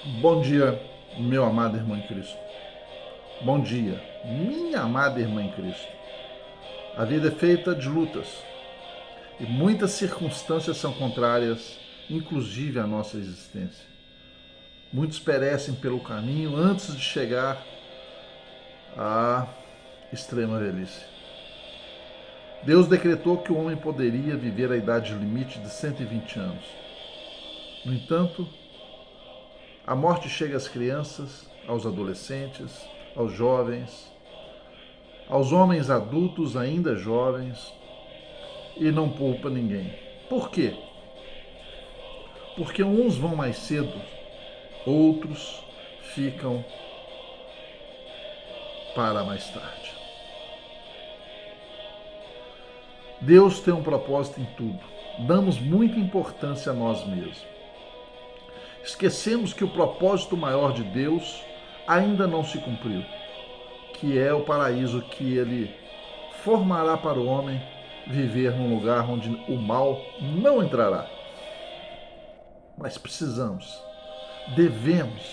Bom dia, meu amado irmão em Cristo. Bom dia, minha amada irmã em Cristo. A vida é feita de lutas e muitas circunstâncias são contrárias, inclusive à nossa existência. Muitos perecem pelo caminho antes de chegar à extrema velhice. Deus decretou que o homem poderia viver a idade limite de 120 anos. No entanto, a morte chega às crianças, aos adolescentes, aos jovens, aos homens adultos ainda jovens e não poupa ninguém. Por quê? Porque uns vão mais cedo, outros ficam para mais tarde. Deus tem um propósito em tudo. Damos muita importância a nós mesmos. Esquecemos que o propósito maior de Deus ainda não se cumpriu, que é o paraíso que Ele formará para o homem viver num lugar onde o mal não entrará. Mas devemos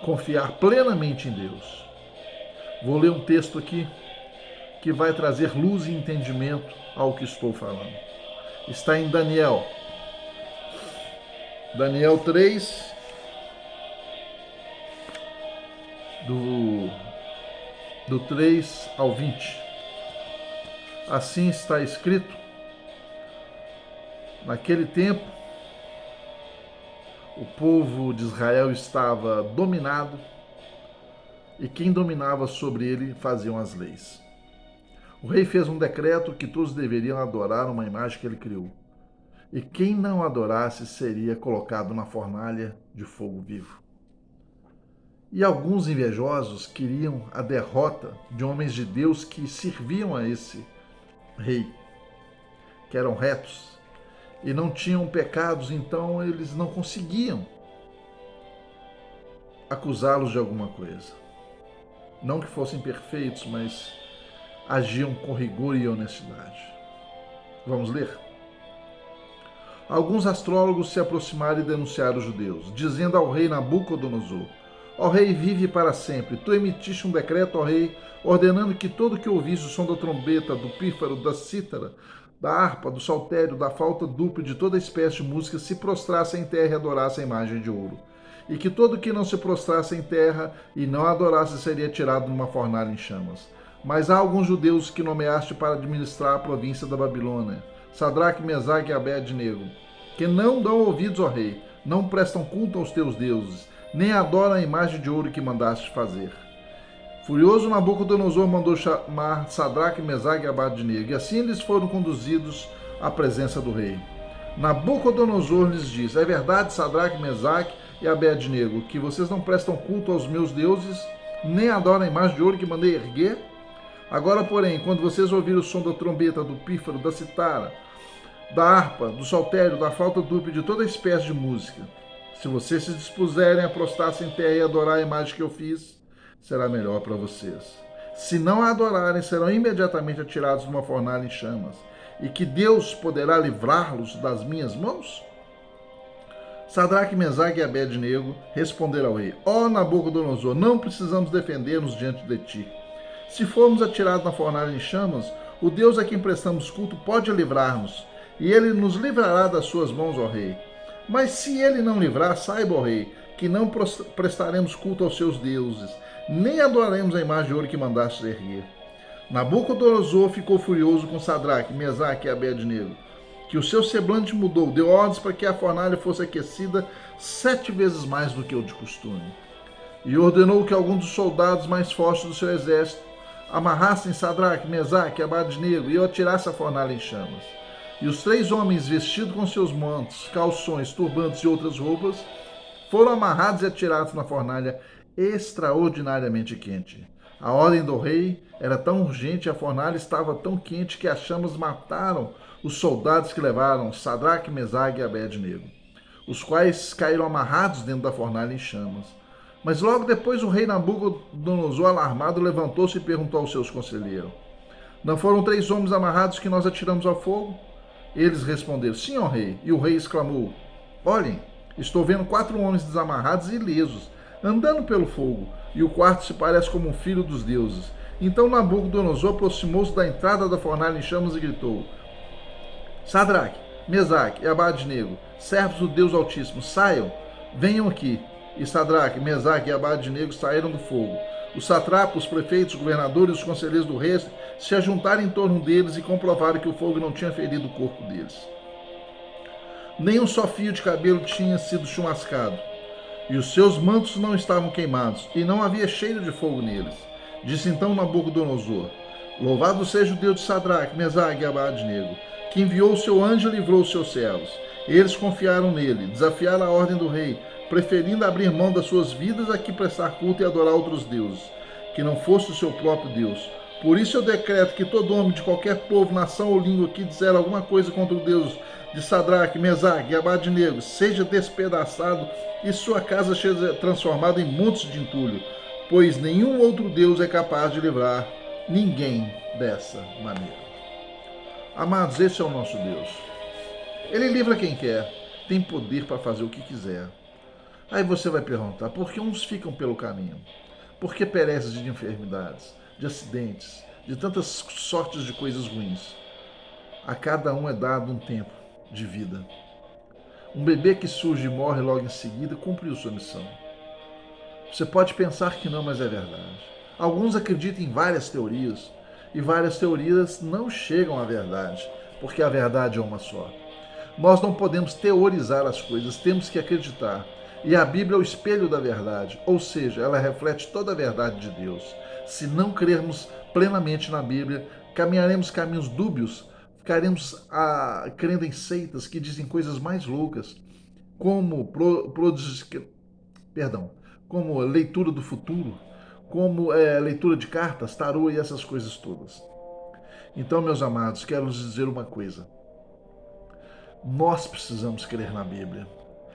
confiar plenamente em Deus. Vou ler um texto aqui que vai trazer luz e entendimento ao que estou falando. Está em Daniel 3, do 3 ao 20. Assim está escrito: naquele tempo, o povo de Israel estava dominado e quem dominava sobre ele faziam as leis. O rei fez um decreto que todos deveriam adorar uma imagem que ele criou. E quem não adorasse seria colocado na fornalha de fogo vivo. E alguns invejosos queriam a derrota de homens de Deus que serviam a esse rei, que eram retos e não tinham pecados, então eles não conseguiam acusá-los de alguma coisa. Não que fossem perfeitos, mas agiam com rigor e honestidade. Vamos ler? Alguns astrólogos se aproximaram e denunciaram os judeus, dizendo ao rei Nabucodonosor: ó rei, vive para sempre. Tu emitiste um decreto, ó rei, ordenando que todo que ouvisse o som da trombeta, do pífaro, da cítara, da harpa, do saltério, da flauta dupla e de toda espécie de música se prostrasse em terra e adorasse a imagem de ouro. E que todo que não se prostrasse em terra e não adorasse seria tirado numa fornalha em chamas. Mas há alguns judeus que nomeaste para administrar a província da Babilônia, Sadraque, Mesaque e Abed-nego, que não dão ouvidos ao rei, não prestam culto aos teus deuses, nem adoram a imagem de ouro que mandaste fazer. Furioso, Nabucodonosor mandou chamar Sadraque, Mesaque e Abed-nego, e assim eles foram conduzidos à presença do rei. Nabucodonosor lhes disse: é verdade, Sadraque, Mesaque e Abed-nego, que vocês não prestam culto aos meus deuses, nem adoram a imagem de ouro que mandei erguer? Agora, porém, quando vocês ouvirem o som da trombeta, do pífaro, da citara, da harpa, do saltério, da flauta dupla e de toda espécie de música, se vocês se dispuserem a prostrar-se em terra e adorar a imagem que eu fiz, será melhor para vocês. Se não a adorarem, serão imediatamente atirados numa fornalha em chamas. E que Deus poderá livrá-los das minhas mãos? Sadraque, Mesaque e Abed-nego responderam ao rei: ó Nabucodonosor, não precisamos defender-nos diante de ti. Se formos atirados na fornalha em chamas, o Deus a quem prestamos culto pode livrar-nos, e ele nos livrará das suas mãos, ó rei. Mas se ele não livrar, saiba, ó rei, que não prestaremos culto aos seus deuses, nem adoraremos a imagem de ouro que mandaste erguer. Nabucodonosor ficou furioso com Sadraque, Mesaque e Abed-nego, que o seu semblante mudou, deu ordens para que a fornalha fosse aquecida 7 vezes mais do que o de costume. E ordenou que alguns dos soldados mais fortes do seu exército amarrassem Sadraque, Mesaque e Abed-nego e o atirassem à fornalha em chamas. E os 3 homens, vestidos com seus mantos, calções, turbantes e outras roupas, foram amarrados e atirados na fornalha extraordinariamente quente. A ordem do rei era tão urgente e a fornalha estava tão quente que as chamas mataram os soldados que levaram Sadraque, Mesaque e Abed-nego, os quais caíram amarrados dentro da fornalha em chamas. Mas logo depois o rei Nabucodonosor, alarmado, levantou-se e perguntou aos seus conselheiros: não foram 3 homens amarrados que nós atiramos ao fogo? Eles responderam: sim, ó rei. E o rei exclamou: olhem, Estou vendo 4 homens desamarrados e ilesos, andando pelo fogo, e o quarto se parece como um filho dos deuses. Então Nabucodonosor aproximou-se da entrada da fornalha em chamas e gritou: Sadraque, Mesaque e Abadnego, servos do Deus Altíssimo, saiam, venham aqui. E Sadraque, Mesaque e Abadnego saíram do fogo. Os satrapas, os prefeitos, os governadores e os conselheiros do rei se ajuntaram em torno deles e comprovaram que o fogo não tinha ferido o corpo deles. Nem um só fio de cabelo tinha sido chumascado, e os seus mantos não estavam queimados, e não havia cheiro de fogo neles. Disse então Nabucodonosor: Louvado seja o Deus de Sadraque, Mesaque e Abadnego, que enviou o seu anjo e livrou os seus servos. Eles confiaram nele, desafiaram a ordem do rei, preferindo abrir mão das suas vidas a que prestar culto e adorar outros deuses, que não fosse o seu próprio Deus. Por isso eu decreto que todo homem de qualquer povo, nação ou língua que disser alguma coisa contra o Deus de Sadraque, Mesaque e Abadnego seja despedaçado e sua casa seja transformada em montes de entulho, pois nenhum outro Deus é capaz de livrar ninguém dessa maneira. Amados, esse é o nosso Deus. Ele livra quem quer, tem poder para fazer o que quiser. Aí você vai perguntar, por que uns ficam pelo caminho? Por que perecem de enfermidades, de acidentes, de tantas sortes de coisas ruins? A cada um é dado um tempo de vida. Um bebê que surge e morre logo em seguida cumpriu sua missão. Você pode pensar que não, mas é verdade. Alguns acreditam em várias teorias, e várias teorias não chegam à verdade, porque a verdade é uma só. Nós não podemos teorizar as coisas, temos que acreditar. E a Bíblia é o espelho da verdade, ou seja, ela reflete toda a verdade de Deus. Se não crermos plenamente na Bíblia, caminharemos caminhos dúbios, ficaremos crendo em seitas que dizem coisas mais loucas, como como leitura do futuro, como leitura de cartas, tarô e essas coisas todas. Então, meus amados, quero lhes dizer uma coisa. Nós precisamos crer na Bíblia.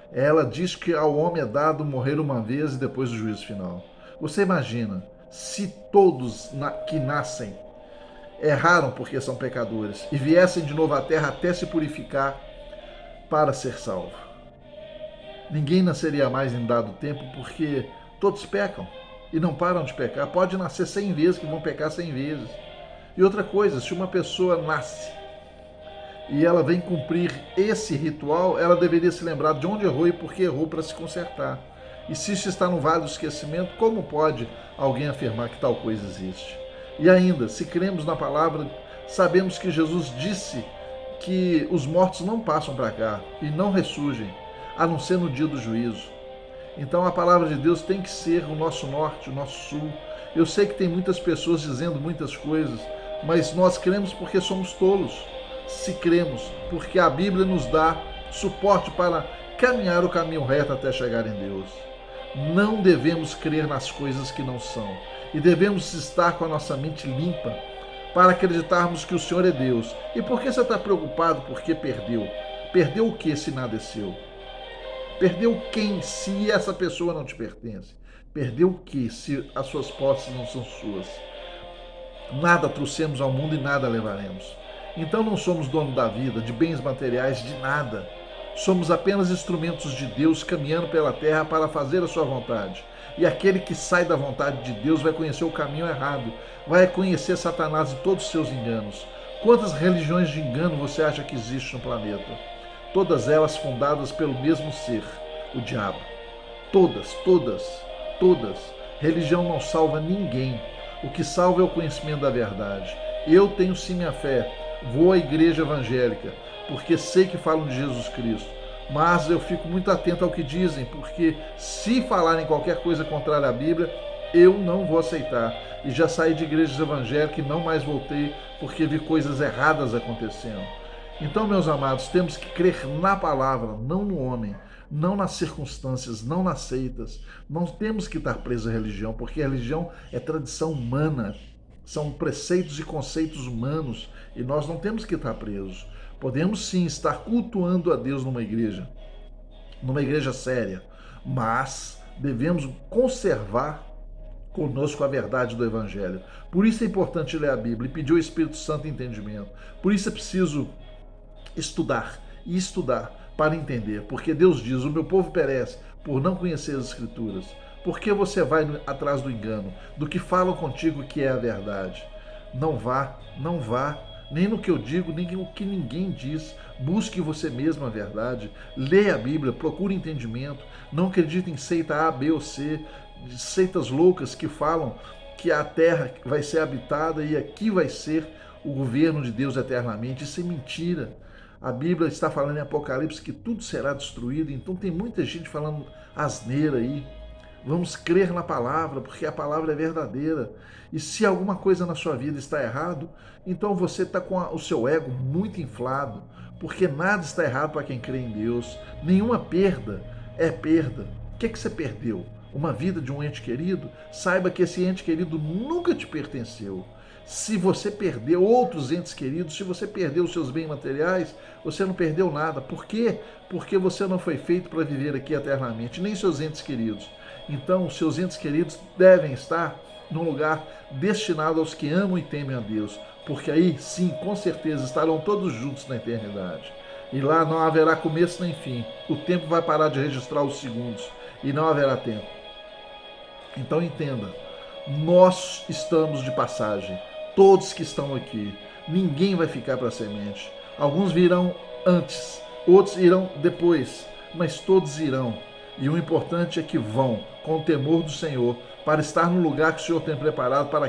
Ela diz que ao homem é dado morrer uma vez e depois do juízo final. Você imagina se todos que nascem erraram porque são pecadores e viessem de novo à terra até se purificar para ser salvo? Ninguém nasceria mais em dado tempo porque todos pecam e não param de pecar. Pode nascer 100 vezes que vão pecar 100 vezes. E outra coisa, se uma pessoa nasce e ela vem cumprir esse ritual, ela deveria se lembrar de onde errou e por que errou para se consertar. E se isso está no vale do esquecimento, como pode alguém afirmar que tal coisa existe? E ainda, se cremos na palavra, sabemos que Jesus disse que os mortos não passam para cá e não ressurgem, a não ser no dia do juízo. Então a palavra de Deus tem que ser o nosso norte, o nosso sul. Eu sei que tem muitas pessoas dizendo muitas coisas, mas nós cremos porque somos tolos. Se cremos, porque a Bíblia nos dá suporte para caminhar o caminho reto até chegar em Deus. Não devemos crer nas coisas que não são, e devemos estar com a nossa mente limpa para acreditarmos que o Senhor é Deus. E por que você está preocupado porque perdeu? Perdeu o que se nada é seu? Perdeu quem se essa pessoa não te pertence? Perdeu o que se as suas posses não são suas? Nada trouxemos ao mundo e nada levaremos. Então não somos dono da vida, de bens materiais, de nada. Somos apenas instrumentos de Deus caminhando pela terra para fazer a sua vontade. E aquele que sai da vontade de Deus vai conhecer o caminho errado, vai conhecer Satanás e todos os seus enganos. Quantas religiões de engano você acha que existem no planeta? Todas elas fundadas pelo mesmo ser, o diabo. Todas. Religião não salva ninguém. O que salva é o conhecimento da verdade. Eu tenho sim minha fé. Vou à igreja evangélica, porque sei que falam de Jesus Cristo. Mas eu fico muito atento ao que dizem, porque se falarem qualquer coisa contrária à Bíblia, eu não vou aceitar. E já saí de igrejas evangélicas e não mais voltei, porque vi coisas erradas acontecendo. Então, meus amados, temos que crer na palavra, não no homem, não nas circunstâncias, não nas seitas. Não temos que estar presos à religião, porque a religião é tradição humana, são preceitos e conceitos humanos, e nós não temos que estar presos. Podemos sim estar cultuando a Deus numa igreja séria, mas devemos conservar conosco a verdade do Evangelho. Por isso é importante ler a Bíblia e pedir ao Espírito Santo entendimento. Por isso é preciso estudar, para entender, porque Deus diz: o meu povo perece por não conhecer as Escrituras. Por que você vai atrás do engano, do que falam contigo que é a verdade? Não vá, não vá, nem no que eu digo, nem no que ninguém diz. Busque você mesmo a verdade, leia a Bíblia, procure entendimento, não acredite em seita A, B ou C, seitas loucas que falam que a terra vai ser habitada e aqui vai ser o governo de Deus eternamente. Isso é mentira. A Bíblia está falando em Apocalipse que tudo será destruído, então tem muita gente falando asneira aí. Vamos crer na palavra, porque a palavra é verdadeira. E se alguma coisa na sua vida está errado, então você está com o seu ego muito inflado, porque nada está errado para quem crê em Deus. Nenhuma perda é perda. O que você perdeu? Uma vida de um ente querido? Saiba que esse ente querido nunca te pertenceu. Se você perdeu outros entes queridos, se você perdeu os seus bens materiais, você não perdeu nada. Por quê? Porque você não foi feito para viver aqui eternamente, nem seus entes queridos. Então, os seus entes queridos devem estar num lugar destinado aos que amam e temem a Deus, porque aí, sim, com certeza, estarão todos juntos na eternidade. E lá não haverá começo nem fim. O tempo vai parar de registrar os segundos e não haverá tempo. Então entenda, nós estamos de passagem, todos que estão aqui. Ninguém vai ficar para a semente. Alguns virão antes, outros irão depois, mas todos irão. E o importante é que vão com o temor do Senhor, para estar no lugar que o Senhor tem preparado para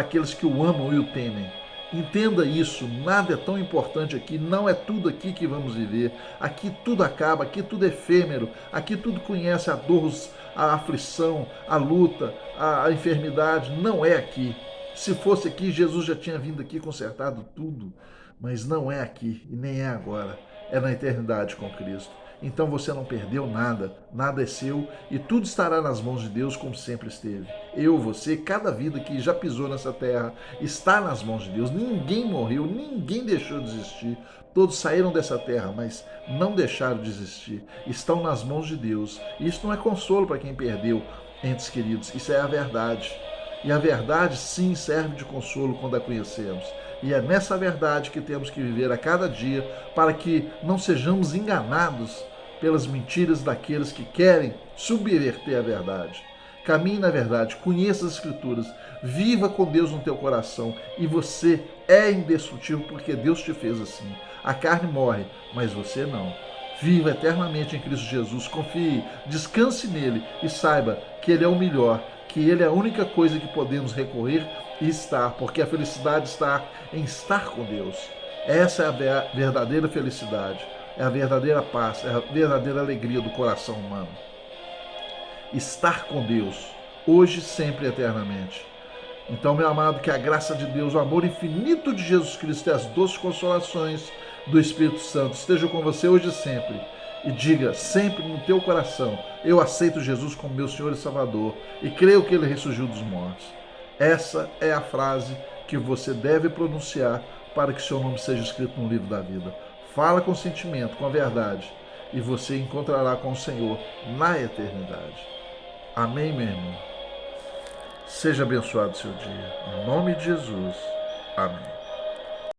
aqueles que o amam e o temem. Entenda isso, nada é tão importante aqui, não é tudo aqui que vamos viver. Aqui tudo acaba, aqui tudo é efêmero, aqui tudo conhece a dor, a aflição, a luta, a enfermidade. Não é aqui. Se fosse aqui, Jesus já tinha vindo aqui consertado tudo, mas não é aqui e nem é agora. É na eternidade com Cristo. Então você não perdeu nada, nada é seu e tudo estará nas mãos de Deus como sempre esteve. Eu, você, cada vida que já pisou nessa terra está nas mãos de Deus. Ninguém morreu, ninguém deixou de existir. Todos saíram dessa terra, mas não deixaram de existir. Estão nas mãos de Deus. Isso não é consolo para quem perdeu entes queridos, isso é a verdade. E a verdade sim serve de consolo quando a conhecemos. E é nessa verdade que temos que viver a cada dia para que não sejamos enganados pelas mentiras daqueles que querem subverter a verdade. Caminhe na verdade, conheça as Escrituras, viva com Deus no teu coração e você é indestrutível porque Deus te fez assim. A carne morre, mas você não. Viva eternamente em Cristo Jesus, confie, descanse nele e saiba que ele é o melhor, que ele é a única coisa que podemos recorrer e estar, porque a felicidade está em estar com Deus. Essa é a verdadeira felicidade, é a verdadeira paz, é a verdadeira alegria do coração humano. Estar com Deus, hoje, sempre e eternamente. Então, meu amado, que a graça de Deus, o amor infinito de Jesus Cristo e as doces consolações do Espírito Santo estejam com você hoje e sempre. E diga sempre no teu coração: eu aceito Jesus como meu Senhor e Salvador e creio que Ele ressurgiu dos mortos. Essa é a frase que você deve pronunciar para que seu nome seja escrito no livro da vida. Fala com sentimento, com a verdade, e você encontrará com o Senhor na eternidade. Amém, meu irmão? Seja abençoado o seu dia. Em nome de Jesus. Amém.